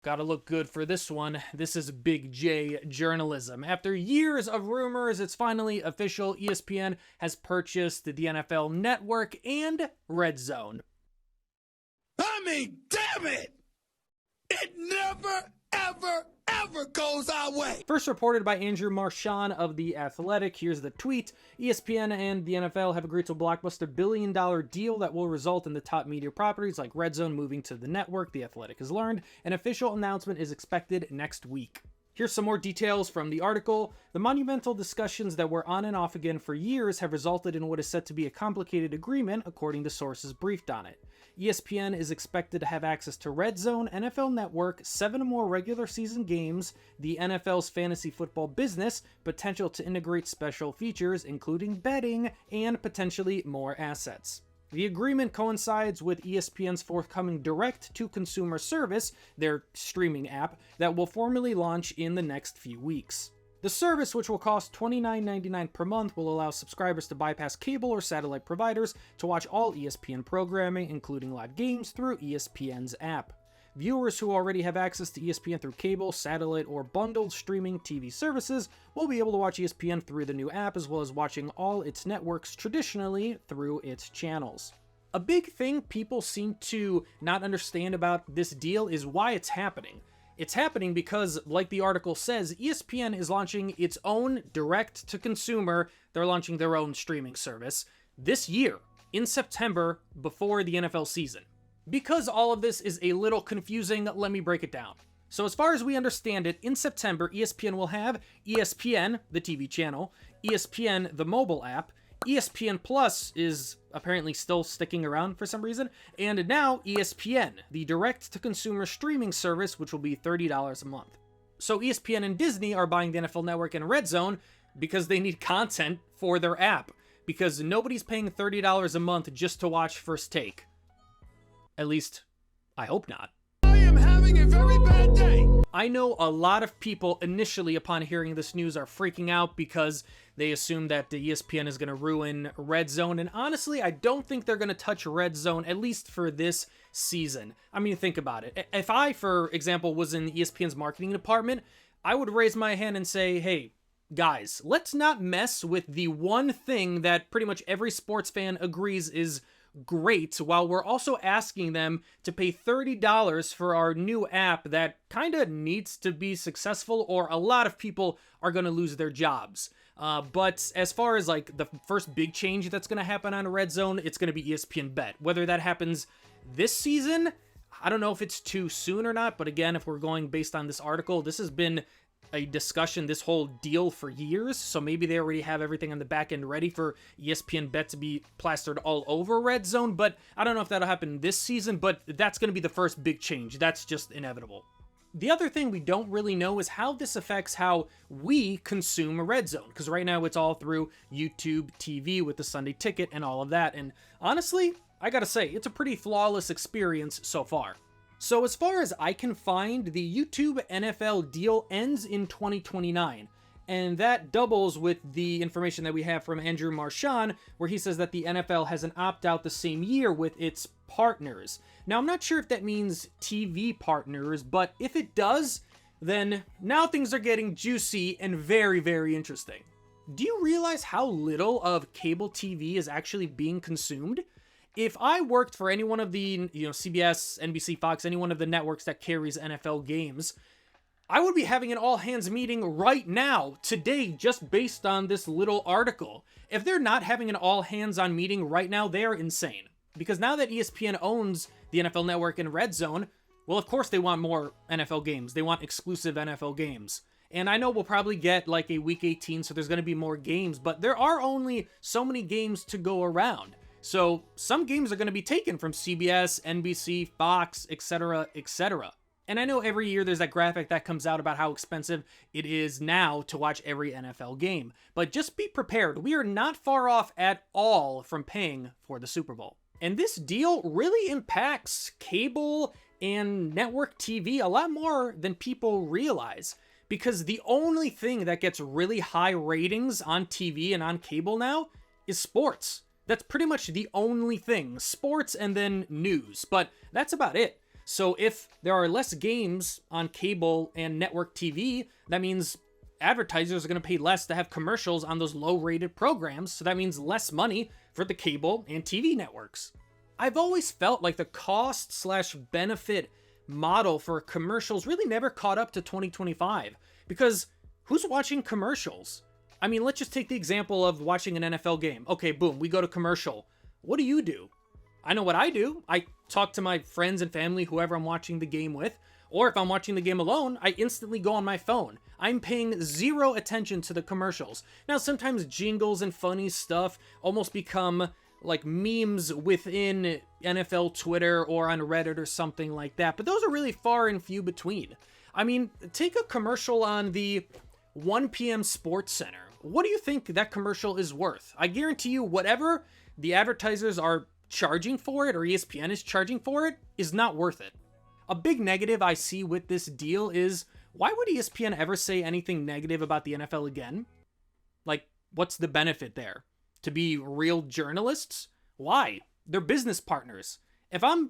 Gotta look good for this one. This is Big J journalism. After years of rumors, it's finally official. ESPN has purchased the NFL Network and Redzone. I mean, damn it! It never, ever goes our way. First reported by Andrew Marchand of The Athletic. Here's the tweet. ESPN and the NFL have agreed to a blockbuster billion-dollar deal that will result in the top media properties like Redzone moving to the network, The Athletic has learned. An official announcement is expected next week. Here's some more details from the article. The monumental discussions that were on and off again for years have resulted in what is said to be a complicated agreement, according to sources briefed on it. ESPN is expected to have access to Redzone, NFL Network, 7 more regular season games, the NFL's fantasy football business, potential to integrate special features, including betting, and potentially more assets. The agreement coincides with ESPN's forthcoming direct-to-consumer service, their streaming app, that will formally launch in the next few weeks. The service, which will cost $29.99 per month, will allow subscribers to bypass cable or satellite providers to watch all ESPN programming, including live games, through ESPN's app. Viewers who already have access to ESPN through cable, satellite, or bundled streaming TV services will be able to watch ESPN through the new app, as well as watching all its networks traditionally through its channels. A big thing people seem to not understand about this deal is why it's happening. It's happening because, like the article says, ESPN is launching its own direct-to-consumer, they're launching their own streaming service, this year, in September, before the NFL season. Because all of this is a little confusing, let me break it down. So as far as we understand it, in September, ESPN will have ESPN, the TV channel, ESPN, the mobile app, ESPN Plus is apparently still sticking around for some reason, and now ESPN, the direct-to-consumer streaming service, which will be $30 a month. So ESPN and Disney are buying the NFL Network and Redzone because they need content for their app, because nobody's paying $30 a month just to watch First Take. At least, I hope not. I am having a very bad day. I know a lot of people initially upon hearing this news are freaking out because they assume that the ESPN is going to ruin Redzone, and honestly, I don't think they're going to touch Redzone, at least for this season. I mean, think about it. If I, for example, was in ESPN's marketing department, I would raise my hand and say, hey, guys, let's not mess with the one thing that pretty much every sports fan agrees is great, while we're also asking them to pay $30 for our new app that kind of needs to be successful, or a lot of people are going to lose their jobs. But as far as like the first big change that's going to happen on Redzone, it's going to be ESPN Bet. Whether that happens this season, I don't know if it's too soon or not, but again, if we're going based on this article, this has been a discussion, this whole deal, for years, so maybe they already have everything on the back end ready for ESPN Bet to be plastered all over Redzone, but I don't know if that'll happen this season, but that's going to be the first big change. That's just inevitable. The other thing we don't really know is how this affects how we consume Redzone, because right now it's all through YouTube TV with the Sunday Ticket and all of that, and honestly, I gotta say, it's a pretty flawless experience so far. So as far as I can find, the YouTube NFL deal ends in 2029, and that doubles with the information that we have from Andrew Marchand, where he says that the NFL has an opt-out the same year with its partners. Now, I'm not sure if that means TV partners, but if it does, then now things are getting juicy and very, very interesting. Do you realize how little of cable TV is actually being consumed? If I worked for any one of the, CBS, NBC, Fox, any one of the networks that carries NFL games, I would be having an all-hands meeting right now, today, just based on this little article. If they're not having an all-hands-on meeting right now, they are insane. Because now that ESPN owns the NFL Network and Redzone, well, of course they want more NFL games. They want exclusive NFL games. And I know we'll probably get like a Week 18, so there's going to be more games, but there are only so many games to go around. So some games are going to be taken from CBS, NBC, Fox, etc., etc. And I know every year there's that graphic that comes out about how expensive it is now to watch every NFL game. But just be prepared. We are not far off at all from paying for the Super Bowl. And this deal really impacts cable and network TV a lot more than people realize. Because the only thing that gets really high ratings on TV and on cable now is sports. That's pretty much the only thing. Sports and then news. But that's about it. So if there are less games on cable and network TV, that means advertisers are going to pay less to have commercials on those low-rated programs, so that means less money for the cable and TV networks. I've always felt like the cost/benefit model for commercials really never caught up to 2025, because who's watching commercials? I mean, let's just take the example of watching an NFL game. Okay, boom, we go to commercial. What do you do? I know what I do. I talk to my friends and family, whoever I'm watching the game with, or if I'm watching the game alone, I instantly go on my phone. I'm paying zero attention to the commercials. Now, sometimes jingles and funny stuff almost become like memes within NFL Twitter or on Reddit or something like that, but those are really far and few between. I mean, take a commercial on the 1 p.m. Sports Center. What do you think that commercial is worth? I guarantee you whatever the advertisers are charging for it or ESPN is charging for it is not worth it. A big negative I see with this deal is, why would ESPN ever say anything negative about the NFL again? Like, what's the benefit there? To be real journalists? Why? They're business partners. If I'm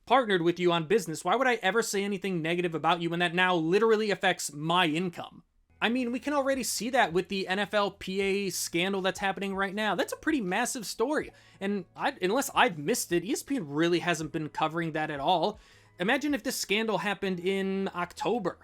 partnered with you on business, why would I ever say anything negative about you when that now literally affects my income? I mean, we can already see that with the NFLPA scandal that's happening right now. That's a pretty massive story. And unless I've missed it, ESPN really hasn't been covering that at all. Imagine if this scandal happened in October.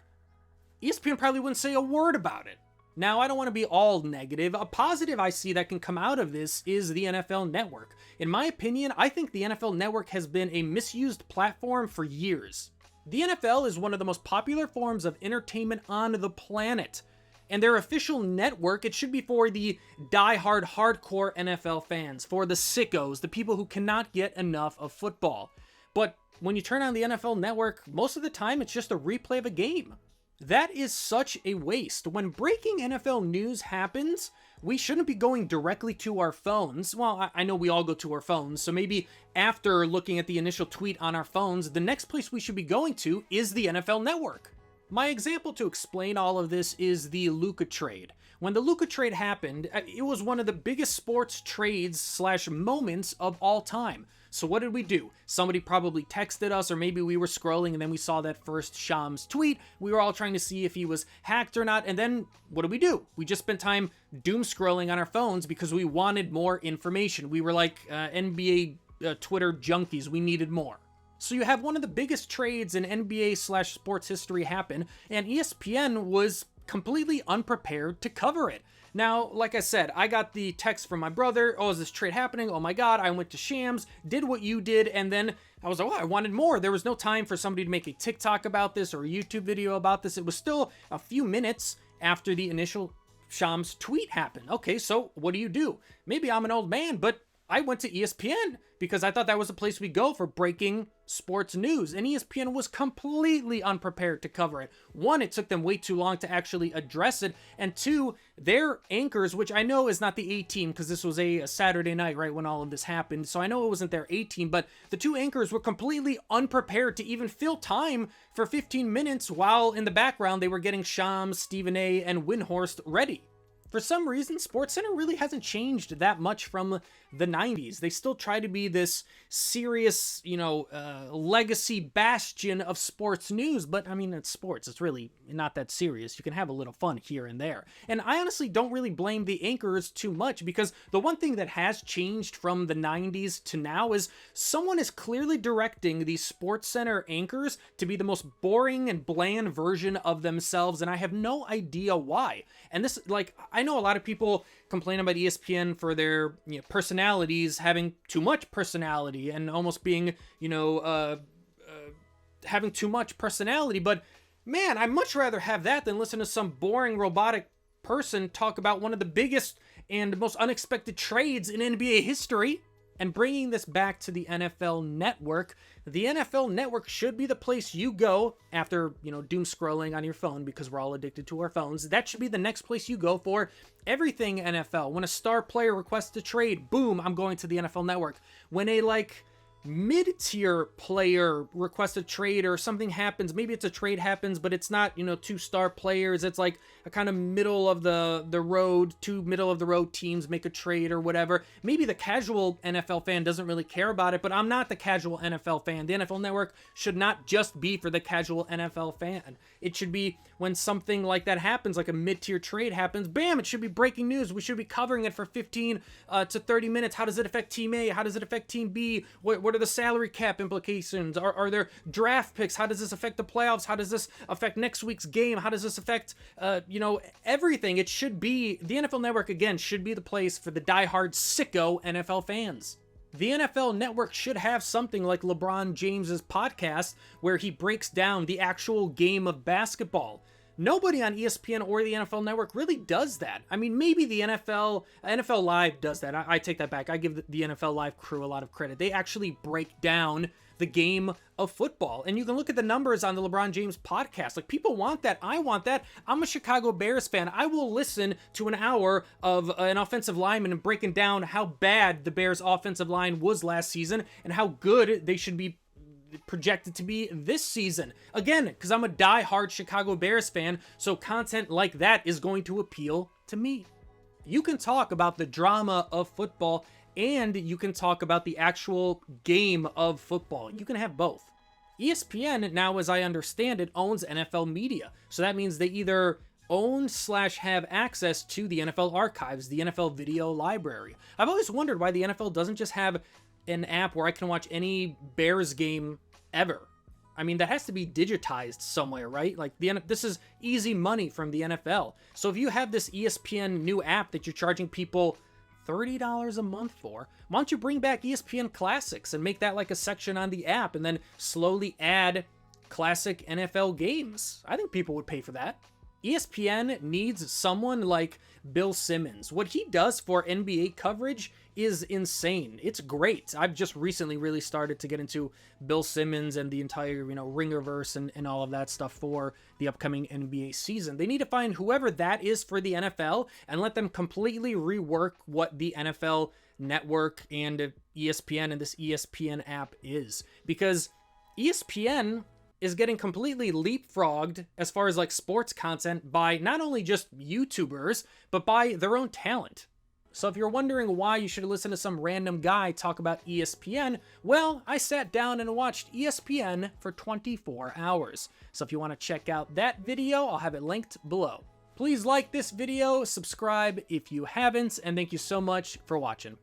ESPN probably wouldn't say a word about it. Now, I don't want to be all negative. A positive I see that can come out of this is the NFL Network. In my opinion, I think the NFL Network has been a misused platform for years. The NFL is one of the most popular forms of entertainment on the planet. And their official network, it should be for the die-hard, hardcore NFL fans, for the sickos, the people who cannot get enough of football. But when you turn on the NFL Network, most of the time it's just a replay of a game. That is such a waste. When breaking NFL news happens, we shouldn't be going directly to our phones. Well, I know we all go to our phones, so maybe after looking at the initial tweet on our phones, the next place we should be going to is the NFL Network. My example to explain all of this is the Luka trade. When the Luka trade happened, it was one of the biggest sports trades/moments of all time. So what did we do? Somebody probably texted us, or maybe we were scrolling and then we saw that first Shams tweet. We were all trying to see if he was hacked or not. And then what did we do? We just spent time doom scrolling on our phones because we wanted more information. We were like NBA Twitter junkies. We needed more. So you have one of the biggest trades in NBA/sports history happen, and ESPN was completely unprepared to cover it. Now, like I said, I got the text from my brother, oh, is this trade happening? Oh my god, I went to Shams, did what you did, and then I was like, oh, I wanted more. There was no time for somebody to make a TikTok about this or a YouTube video about this. It was still a few minutes after the initial Shams tweet happened. Okay, so what do? Maybe I'm an old man, but I went to ESPN because I thought that was the place we go for breaking sports news, and ESPN was completely unprepared to cover it. One, it took them way too long to actually address it, and two, their anchors, which I know is not the A team because this was a Saturday night, right, when all of this happened, so I know it wasn't their A team, but the two anchors were completely unprepared to even fill time for 15 minutes while in the background they were getting Shams, Stephen A, and Windhorst ready. For some reason, SportsCenter really hasn't changed that much from the 90s. They still try to be this serious, legacy bastion of sports news, but I mean, it's sports. It's really not that serious. You can have a little fun here and there. And I honestly don't really blame the anchors too much, because the one thing that has changed from the 90s to now is someone is clearly directing these SportsCenter anchors to be the most boring and bland version of themselves, and I have no idea why. And this, I know a lot of people complain about ESPN for their personalities having too much personality and almost being, having too much personality. But man, I'd much rather have that than listen to some boring robotic person talk about one of the biggest and most unexpected trades in NBA history. And bringing this back to the NFL Network, the NFL Network should be the place you go after, doom scrolling on your phone, because we're all addicted to our phones. That should be the next place you go for everything NFL. When a star player requests a trade, boom, I'm going to the NFL Network. When a, mid-tier player requests a trade or something happens, maybe it's a trade happens, but it's not, 2-star players, it's like a kind of middle of the road, two middle of the road teams make a trade or whatever. Maybe the casual NFL fan doesn't really care about it, but I'm not the casual NFL fan. The NFL Network should not just be for the casual NFL fan. It should be when something like that happens, like a mid-tier trade happens, bam, it should be breaking news. We should be covering it for 15 to 30 minutes. How does it affect Team A? How does it affect Team B? What are the salary cap implications? Are there draft picks? How does this affect the playoffs? How does this affect next week's game? How does this affect, everything? It should be, the NFL Network, again, should be the place for the diehard sicko NFL fans. The NFL Network should have something like LeBron James's podcast where he breaks down the actual game of basketball. Nobody on ESPN or the NFL Network really does that. I mean, maybe the NFL Live does that. I take that back. I give the NFL Live crew a lot of credit. They actually break down the game of football. And you can look at the numbers on the LeBron James podcast. Like, people want that. I want that. I'm a Chicago Bears fan. I will listen to an hour of an offensive lineman and breaking down how bad the Bears offensive line was last season and how good they should be projected to be this season. Again, because I'm a die-hard Chicago Bears fan, so content like that is going to appeal to me. You can talk about the drama of football and you can talk about the actual game of football. You can have both. ESPN, now as I understand it, owns NFL media. So that means they either own/have access to the NFL archives, the NFL video library. I've always wondered why the NFL doesn't just have an app where I can watch any Bears game ever. I mean, that has to be digitized somewhere, right? Like, this is easy money from the NFL. So if you have this ESPN new app that you're charging people $30 a month for, why don't you bring back ESPN Classics and make that like a section on the app and then slowly add classic NFL games? I think people would pay for that. ESPN needs someone like Bill Simmons. What he does for NBA coverage is insane. It's great. I've just recently really started to get into Bill Simmons and the entire, Ringerverse and all of that stuff for the upcoming NBA season. They need to find whoever that is for the NFL and let them completely rework what the NFL Network and ESPN and this ESPN app is. Because ESPN is getting completely leapfrogged as far as like sports content by not only just YouTubers, but by their own talent. So if you're wondering why you should listen to some random guy talk about ESPN, well, I sat down and watched ESPN for 24 hours. So if you want to check out that video, I'll have it linked below. Please like this video, subscribe if you haven't, and thank you so much for watching.